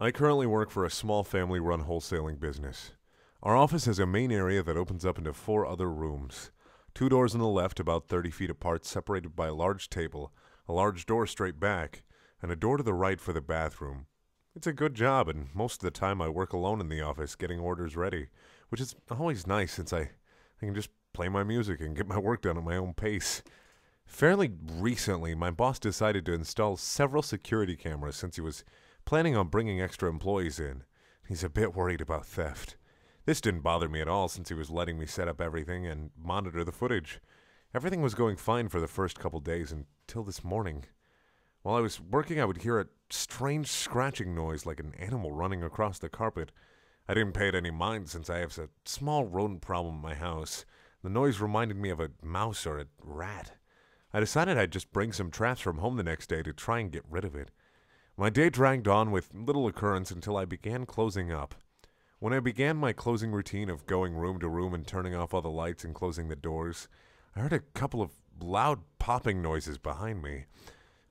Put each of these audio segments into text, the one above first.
I currently work for a small family-run wholesaling business. Our office has a main area that opens up into 4 other rooms. 2 doors on the left about 30 feet apart, separated by a large table, a large door straight back, and a door to the right for the bathroom. It's a good job, and most of the time I work alone in the office getting orders ready, which is always nice since I can just play my music and get my work done at my own pace. Fairly recently, my boss decided to install several security cameras since he was planning on bringing extra employees in. He's a bit worried about theft. This didn't bother me at all since he was letting me set up everything and monitor the footage. Everything was going fine for the first couple days until this morning. While I was working, I would hear a strange scratching noise like an animal running across the carpet. I didn't pay it any mind since I have a small rodent problem in my house. The noise reminded me of a mouse or a rat. I decided I'd just bring some traps from home the next day to try and get rid of it. My day dragged on with little occurrence until I began closing up. When I began my closing routine of going room to room and turning off all the lights and closing the doors, I heard a couple of loud popping noises behind me.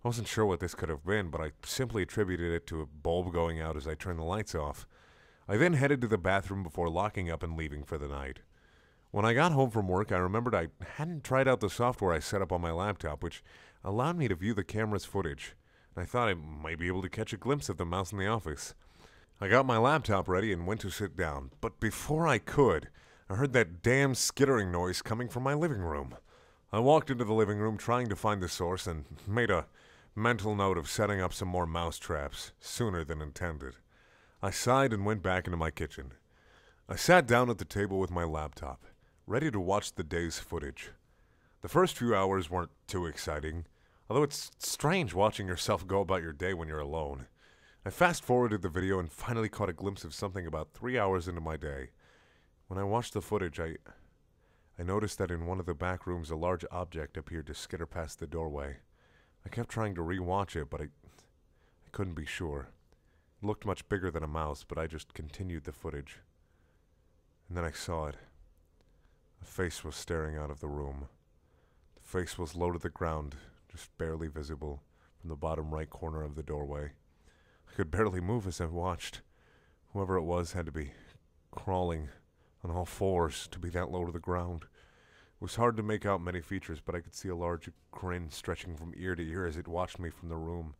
I wasn't sure what this could have been, but I simply attributed it to a bulb going out as I turned the lights off. I then headed to the bathroom before locking up and leaving for the night. When I got home from work, I remembered I hadn't tried out the software I set up on my laptop, which allowed me to view the camera's footage. I thought I might be able to catch a glimpse of the mouse in the office. I got my laptop ready and went to sit down, but before I could, I heard that damn skittering noise coming from my living room. I walked into the living room trying to find the source and made a mental note of setting up some more mouse traps sooner than intended. I sighed and went back into my kitchen. I sat down at the table with my laptop, ready to watch the day's footage. The first few hours weren't too exciting, although it's strange watching yourself go about your day when you're alone. I fast-forwarded the video and finally caught a glimpse of something about 3 hours into my day. When I watched the footage, I noticed that in one of the back rooms a large object appeared to skitter past the doorway. I kept trying to re-watch it, but I couldn't be sure. It looked much bigger than a mouse, but I just continued the footage. And then I saw it. A face was staring out of the room. The face was low to the ground, just barely visible from the bottom right corner of the doorway. I could barely move as I watched. Whoever it was had to be crawling on all fours to be that low to the ground. It was hard to make out many features, but I could see a large grin stretching from ear to ear as it watched me from the room.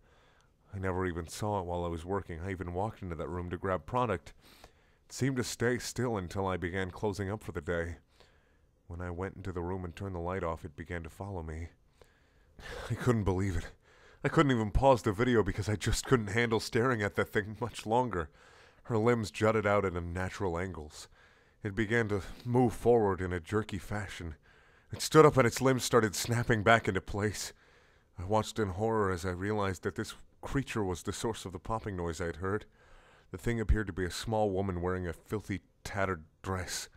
I never even saw it while I was working. I even walked into that room to grab product. It seemed to stay still until I began closing up for the day. When I went into the room and turned the light off, it began to follow me. I couldn't believe it. I couldn't even pause the video because I just couldn't handle staring at that thing much longer. Her limbs jutted out at unnatural angles. It began to move forward in a jerky fashion. It stood up and its limbs started snapping back into place. I watched in horror as I realized that this creature was the source of the popping noise I had heard. The thing appeared to be a small woman wearing a filthy, tattered dress.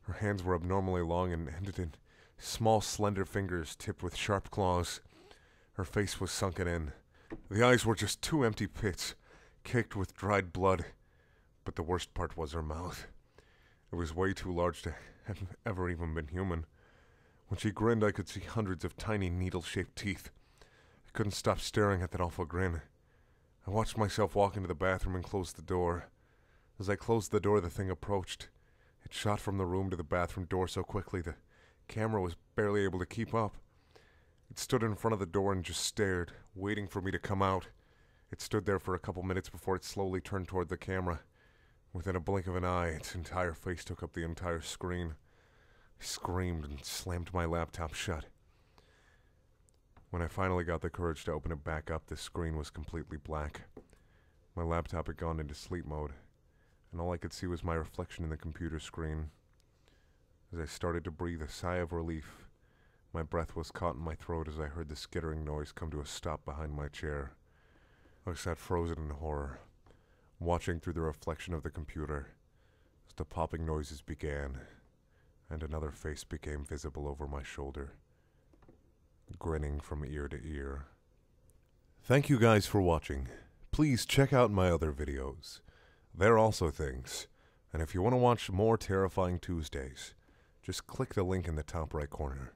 Her hands were abnormally long and ended in small, slender fingers tipped with sharp claws. Her face was sunken in. The eyes were just 2 empty pits, caked with dried blood. But the worst part was her mouth. It was way too large to have ever even been human. When she grinned, I could see hundreds of tiny needle-shaped teeth. I couldn't stop staring at that awful grin. I watched myself walk into the bathroom and close the door. As I closed the door, the thing approached. It shot from the room to the bathroom door so quickly the camera was barely able to keep up. It stood in front of the door and just stared, waiting for me to come out. It stood there for a couple minutes before it slowly turned toward the camera. Within a blink of an eye, its entire face took up the entire screen. I screamed and slammed my laptop shut. When I finally got the courage to open it back up, the screen was completely black. My laptop had gone into sleep mode, and all I could see was my reflection in the computer screen. As I started to breathe a sigh of relief, my breath was caught in my throat as I heard the skittering noise come to a stop behind my chair. I sat frozen in horror, watching through the reflection of the computer as the popping noises began, and another face became visible over my shoulder, grinning from ear to ear. Thank you guys for watching. Please check out my other videos. They're also things. And if you want to watch more Terrifying Tuesdays, just click the link in the top right corner.